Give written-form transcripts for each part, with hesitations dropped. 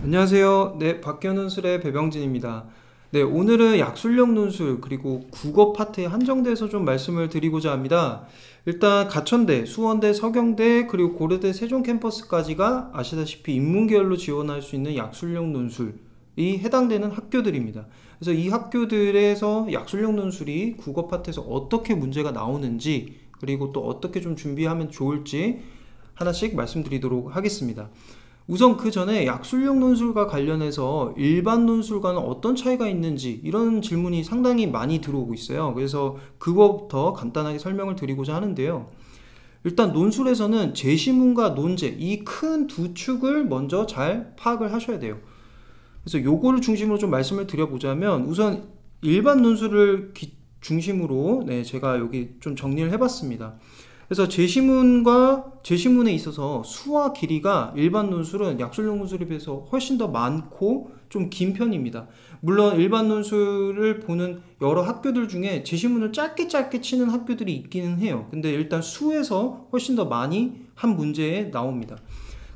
안녕하세요. 네, 박현훈술의 배병진입니다. 네, 오늘은 약술력 논술 그리고 국어 파트에 한정돼서 좀 말씀을 드리고자 합니다. 일단 가천대, 수원대, 서경대 그리고 고려대 세종 캠퍼스까지가 아시다시피 인문계열로 지원할 수 있는 약술력 논술이 해당되는 학교들입니다. 그래서 이 학교들에서 약술력 논술이 국어 파트에서 어떻게 문제가 나오는지 그리고 또 어떻게 좀 준비하면 좋을지 하나씩 말씀드리도록 하겠습니다. 우선 그 전에 약술력 논술과 관련해서 일반 논술과는 어떤 차이가 있는지 이런 질문이 상당히 많이 들어오고 있어요. 그래서 그거부터 간단하게 설명을 드리고자 하는데요. 일단 논술에서는 제시문과 논제 이 큰 두 축을 먼저 잘 파악을 하셔야 돼요. 그래서 요거를 중심으로 좀 말씀을 드려보자면 우선 일반 논술을 중심으로 제가 여기 좀 정리를 해봤습니다. 그래서 제시문에 있어서 수와 길이가 일반 논술은 약술력 논술에 비해서 훨씬 더 많고 좀 긴 편입니다. 물론 일반 논술을 보는 여러 학교들 중에 제시문을 짧게 치는 학교들이 있기는 해요. 근데 일단 수에서 훨씬 더 많이 한 문제에 나옵니다.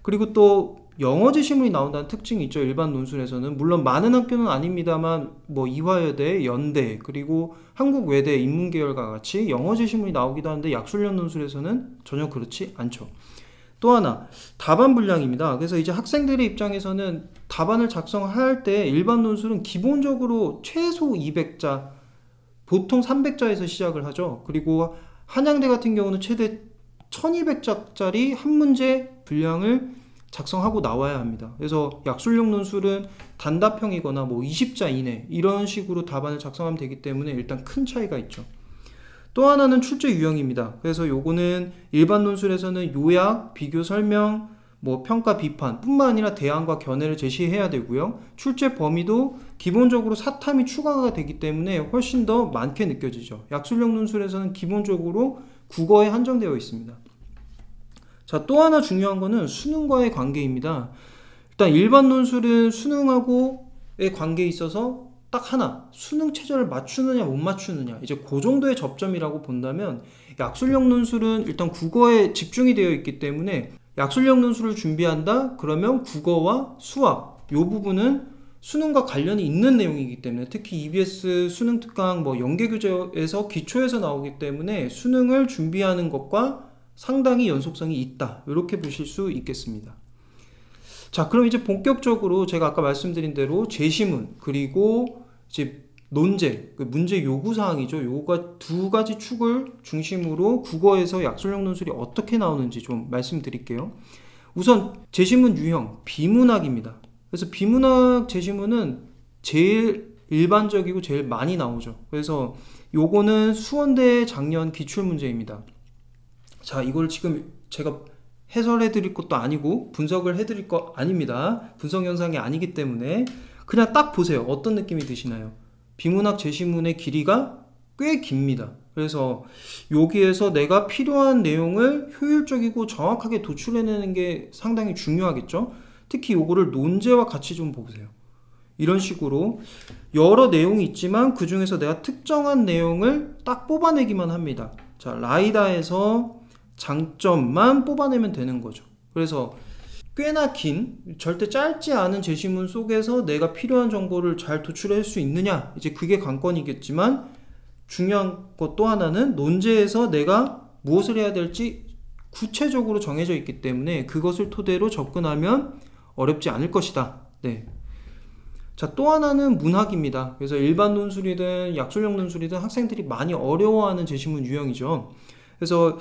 그리고 또 영어 제시문이 나온다는 특징이 있죠. 일반 논술에서는 물론 많은 학교는 아닙니다만 뭐 이화여대, 연대 그리고 한국외대 인문계열과 같이 영어 제시문이 나오기도 하는데 약술력 논술에서는 전혀 그렇지 않죠. 또 하나 답안 분량입니다. 그래서 이제 학생들의 입장에서는 답안을 작성할 때 일반 논술은 기본적으로 최소 200자 보통 300자에서 시작을 하죠. 그리고 한양대 같은 경우는 최대 1200자짜리 한 문제 분량을 작성하고 나와야 합니다. 그래서 약술력 논술은 단답형이거나 뭐 20자 이내 이런 식으로 답안을 작성하면 되기 때문에 일단 큰 차이가 있죠. 또 하나는 출제 유형입니다. 그래서 요거는 일반 논술에서는 요약, 비교 설명, 뭐 평가 비판 뿐만 아니라 대안과 견해를 제시해야 되고요. 출제 범위도 기본적으로 사탐이 추가가 되기 때문에 훨씬 더 많게 느껴지죠. 약술력 논술에서는 기본적으로 국어에 한정되어 있습니다. 자, 또 하나 중요한 거는 수능과의 관계입니다. 일단 일반 논술은 수능하고의 관계에 있어서 딱 하나, 수능 최저를 맞추느냐 못 맞추느냐 이제 그 정도의 접점이라고 본다면 약술력 논술은 일단 국어에 집중이 되어 있기 때문에 약술력 논술을 준비한다? 그러면 국어와 수학 이 부분은 수능과 관련이 있는 내용이기 때문에 특히 EBS 수능 특강 뭐 연계교재에서 기초에서 나오기 때문에 수능을 준비하는 것과 상당히 연속성이 있다 이렇게 보실 수 있겠습니다. 자, 그럼 이제 본격적으로 제가 아까 말씀드린 대로 제시문 그리고 이제 논제 문제 요구사항이죠. 요거가 두 가지 축을 중심으로 국어에서 약술력 논술이 어떻게 나오는지 좀 말씀드릴게요. 우선 제시문 유형 비문학입니다. 그래서 비문학 제시문은 제일 일반적이고 제일 많이 나오죠. 그래서 요거는 수원대 작년 기출문제입니다. 자, 이걸 지금 제가 해설해 드릴 것도 아니고 분석을 해 드릴 거 아닙니다. 분석 영상이 아니기 때문에 그냥 딱 보세요. 어떤 느낌이 드시나요? 비문학 제시문의 길이가 꽤 깁니다. 그래서 여기에서 내가 필요한 내용을 효율적이고 정확하게 도출해내는 게 상당히 중요하겠죠. 특히 요거를 논제와 같이 좀 보세요. 이런 식으로 여러 내용이 있지만 그 중에서 내가 특정한 내용을 딱 뽑아내기만 합니다. 자, 라이다에서 장점만 뽑아내면 되는 거죠. 그래서 꽤나 긴 절대 짧지 않은 제시문 속에서 내가 필요한 정보를 잘 도출할 수 있느냐 이제 그게 관건이겠지만 중요한 것 또 하나는 논제에서 내가 무엇을 해야 될지 구체적으로 정해져 있기 때문에 그것을 토대로 접근하면 어렵지 않을 것이다. 네. 자, 또 하나는 문학입니다. 그래서 일반 논술이든 약술력 논술이든 학생들이 많이 어려워하는 제시문 유형이죠. 그래서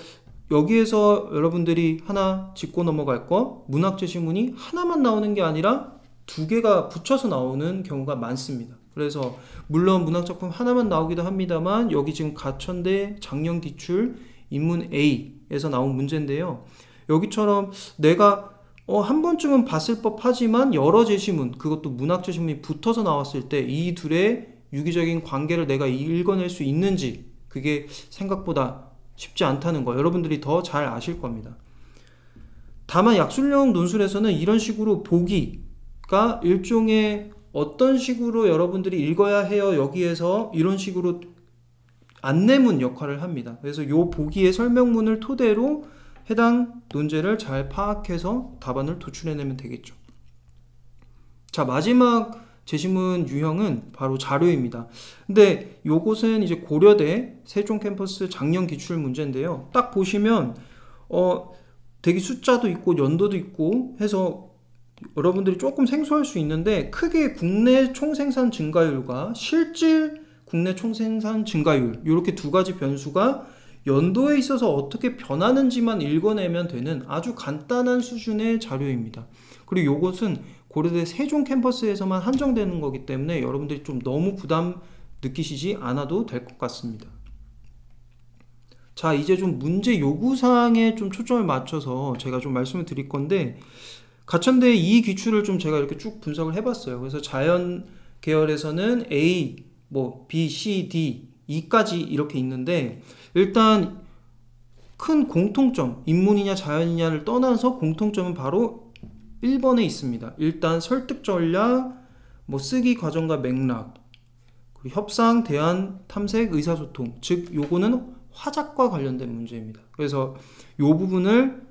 여기에서 여러분들이 하나 짚고 넘어갈 거 문학 제시문이 하나만 나오는 게 아니라 두 개가 붙여서 나오는 경우가 많습니다. 그래서 물론 문학작품 하나만 나오기도 합니다만 여기 지금 가천대 작년 기출 인문 A에서 나온 문제인데요. 여기처럼 내가 한 번쯤은 봤을 법하지만 여러 제시문 그것도 문학 제시문이 붙어서 나왔을 때 이 둘의 유기적인 관계를 내가 읽어낼 수 있는지 그게 생각보다 쉽지 않다는 거 여러분들이 더 잘 아실 겁니다. 다만 약술력 논술에서는 이런 식으로 보기가 일종의 어떤 식으로 여러분들이 읽어야 해요 여기에서 이런 식으로 안내문 역할을 합니다. 그래서 요 보기의 설명문을 토대로 해당 논제를 잘 파악해서 답안을 도출해내면 되겠죠. 자, 마지막 제시문 유형은 바로 자료입니다. 근데 요것은 이제 고려대 세종 캠퍼스 작년 기출 문제인데요. 딱 보시면 되게 숫자도 있고 연도도 있고 해서 여러분들이 조금 생소할 수 있는데, 크게 국내 총생산 증가율과 실질 국내 총생산 증가율, 이렇게 두 가지 변수가 연도에 있어서 어떻게 변하는지만 읽어내면 되는 아주 간단한 수준의 자료입니다. 그리고 이것은 고려대 세종 캠퍼스에서만 한정되는 거기 때문에 여러분들이 좀 너무 부담 느끼시지 않아도 될 것 같습니다. 자, 이제 좀 문제 요구사항에 좀 초점을 맞춰서 제가 좀 말씀을 드릴 건데, 가천대 이 기출을 좀 제가 이렇게 쭉 분석을 해봤어요. 그래서 자연 계열에서는 A, B, C, D, E까지 이렇게 있는데, 일단 큰 공통점, 인문이냐 자연이냐를 떠나서 공통점은 바로 1번에 있습니다. 일단 설득 전략, 쓰기 과정과 맥락, 그리고 협상, 대안, 탐색, 의사소통, 즉 요거는 화작과 관련된 문제입니다. 그래서 요 부분을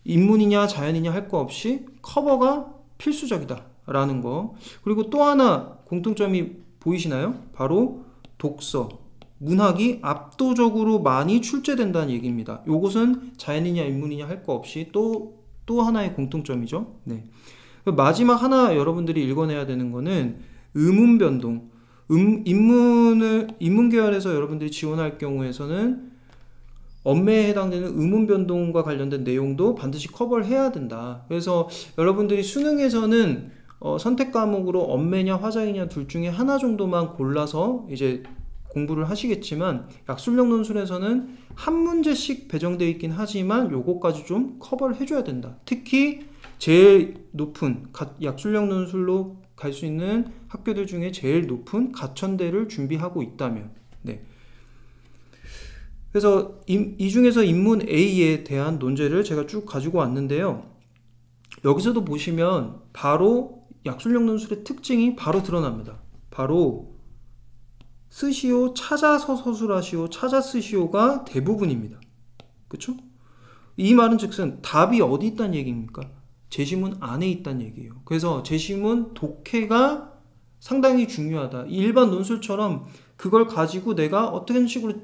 인문이냐 자연이냐 할 거 없이 커버가 필수적이다 라는 거. 그리고 또 하나 공통점이 보이시나요? 바로 독서, 문학이 압도적으로 많이 출제된다는 얘기입니다. 요것은 자연이냐 인문이냐 할 거 없이 또 하나의 공통점이죠. 네. 마지막 하나 여러분들이 읽어내야 되는 거는 의문 변동. 인문 계열에서 여러분들이 지원할 경우에서는 언매에 해당되는 의문 변동과 관련된 내용도 반드시 커버를 해야 된다. 그래서 여러분들이 수능에서는 선택 과목으로 언매냐 화작이냐 둘 중에 하나 정도만 골라서 이제 공부를 하시겠지만, 약술력 논술에서는 한 문제씩 배정되어 있긴 하지만 요거까지 좀 커버를 해줘야 된다. 특히 제일 높은 약술력 논술로 갈 수 있는 학교들 중에 제일 높은 가천대를 준비하고 있다면, 네. 그래서 이 중에서 인문 A에 대한 논제를 제가 쭉 가지고 왔는데요. 여기서도 보시면 바로 약술력 논술의 특징이 바로 드러납니다. 바로 쓰시오, 찾아서 서술하시오, 찾아 쓰시오가 대부분입니다. 그쵸? 이 말은 즉슨 답이 어디 있다는 얘기입니까? 제시문 안에 있다는 얘기예요. 그래서 제시문 독해가 상당히 중요하다. 일반 논술처럼 그걸 가지고 내가 어떤 식으로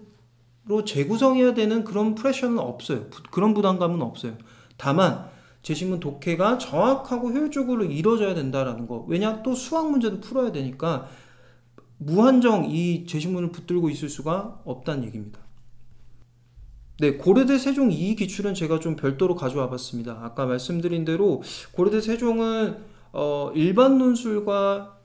재구성해야 되는 그런 프레셔는 없어요. 그런 부담감은 없어요. 다만 제시문 독해가 정확하고 효율적으로 이루어져야 된다라는 거. 왜냐? 또 수학 문제도 풀어야 되니까 무한정 이 제시문을 붙들고 있을 수가 없다는 얘기입니다. 네, 고려대 세종 이 기출은 제가 좀 별도로 가져와 봤습니다. 아까 말씀드린 대로 고려대 세종은 일반 논술과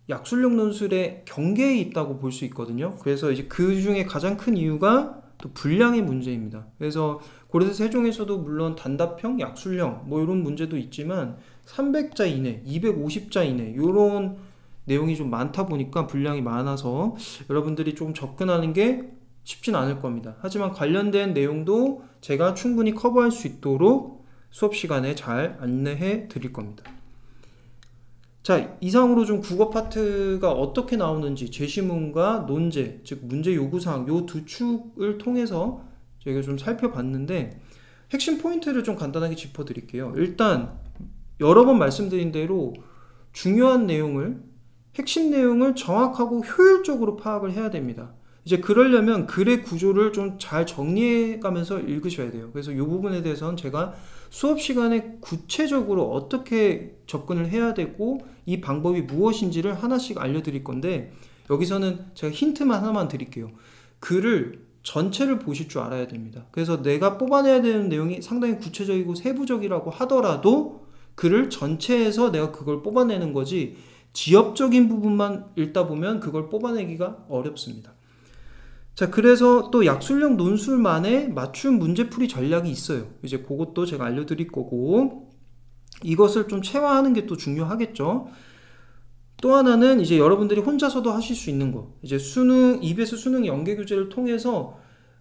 약술력 논술의 경계에 있다고 볼 수 있거든요. 그래서 이제 그 중에 가장 큰 이유가 또 분량의 문제입니다. 그래서 고려대 세종에서도 물론 단답형, 약술형 이런 문제도 있지만 300자 이내, 250자 이내 이런 내용이 좀 많다 보니까 분량이 많아서 여러분들이 좀 접근하는 게 쉽진 않을 겁니다. 하지만 관련된 내용도 제가 충분히 커버할 수 있도록 수업 시간에 잘 안내해 드릴 겁니다. 자, 이상으로 좀 국어 파트가 어떻게 나오는지 제시문과 논제, 즉 문제 요구사항 요 두 축을 통해서 저희가 좀 살펴봤는데, 핵심 포인트를 좀 간단하게 짚어드릴게요. 일단 여러 번 말씀드린 대로 중요한 내용을, 핵심 내용을 정확하고 효율적으로 파악을 해야 됩니다. 이제 그러려면 글의 구조를 좀 잘 정리해 가면서 읽으셔야 돼요. 그래서 이 부분에 대해서는 제가 수업 시간에 구체적으로 어떻게 접근을 해야 되고 이 방법이 무엇인지를 하나씩 알려드릴 건데, 여기서는 제가 힌트만 하나만 드릴게요. 글을 전체를 보실 줄 알아야 됩니다. 그래서 내가 뽑아내야 되는 내용이 상당히 구체적이고 세부적이라고 하더라도 글을 전체에서 내가 그걸 뽑아내는 거지, 지엽적인 부분만 읽다 보면 그걸 뽑아내기가 어렵습니다. 자, 그래서 또 약술력 논술만의 맞춤 문제풀이 전략이 있어요. 이제 그것도 제가 알려드릴 거고, 이것을 좀 체화하는 게 또 중요하겠죠. 또 하나는 이제 여러분들이 혼자서도 하실 수 있는 거, 이제 수능, EBS 수능 연계교재를 통해서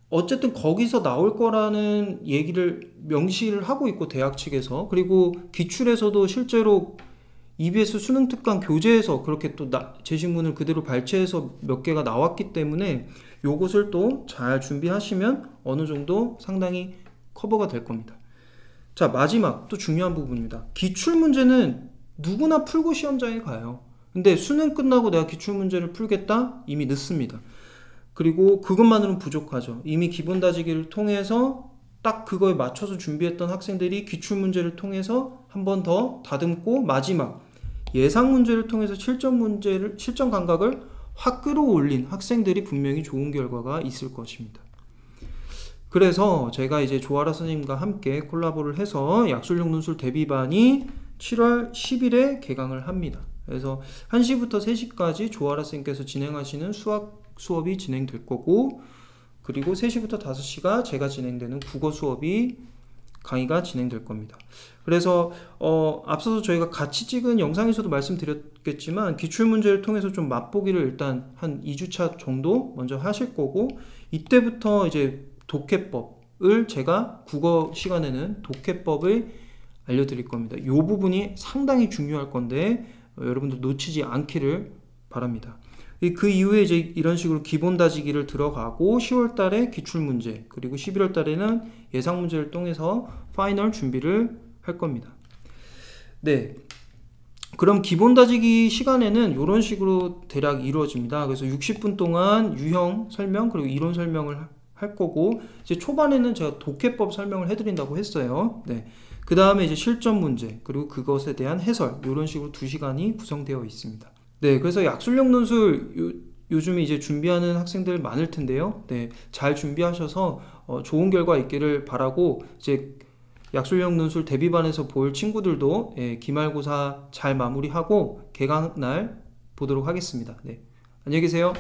어쨌든 거기서 나올 거라는 얘기를 명시를 하고 있고, 대학 측에서, 그리고 기출에서도 실제로 EBS 수능 특강 교재에서 그렇게 또 제시문을 그대로 발췌해서 몇 개가 나왔기 때문에 요것을 또 잘 준비하시면 어느 정도 상당히 커버가 될 겁니다. 자, 마지막 또 중요한 부분입니다. 기출 문제는 누구나 풀고 시험장에 가요. 근데 수능 끝나고 내가 기출문제를 풀겠다? 이미 늦습니다. 그리고 그것만으로는 부족하죠. 이미 기본 다지기를 통해서 딱 그거에 맞춰서 준비했던 학생들이 기출문제를 통해서 한 번 더 다듬고 마지막 예상 문제를 통해서 실전 감각을 확 끌어올린 학생들이 분명히 좋은 결과가 있을 것입니다. 그래서 제가 이제 조아라 선생님과 함께 콜라보를 해서 약술용 논술 대비반이 7월 10일에 개강을 합니다. 그래서 1시부터 3시까지 조아라 선생님께서 진행하시는 수학 수업이 진행될 거고, 그리고 3시부터 5시가 제가 진행되는 국어 수업이 강의가 진행될 겁니다. 그래서 앞서서 저희가 같이 찍은 영상에서도 말씀드렸겠지만 기출문제를 통해서 좀 맛보기를 일단 한 2주차 정도 먼저 하실 거고, 이때부터 이제 독해법을 제가 국어 시간에는 독해법을 알려드릴 겁니다. 이 부분이 상당히 중요할 건데 여러분들 놓치지 않기를 바랍니다. 그 이후에 이제 이런 식으로 기본 다지기를 들어가고 10월 달에 기출문제, 그리고 11월 달에는 예상 문제를 통해서 파이널 준비를 할 겁니다. 네. 그럼 기본 다지기 시간에는 이런 식으로 대략 이루어집니다. 그래서 60분 동안 유형 설명, 그리고 이론 설명을 할 거고, 이제 초반에는 제가 독해법 설명을 해드린다고 했어요. 네. 그 다음에 이제 실전 문제, 그리고 그것에 대한 해설, 이런 식으로 2시간이 구성되어 있습니다. 네, 그래서 약술용 논술 요즘에 이제 준비하는 학생들 많을 텐데요. 네, 잘 준비하셔서 좋은 결과 있기를 바라고, 이제 약술용 논술 대비반에서 볼 친구들도 기말고사 잘 마무리하고 개강 날 보도록 하겠습니다. 네, 안녕히 계세요.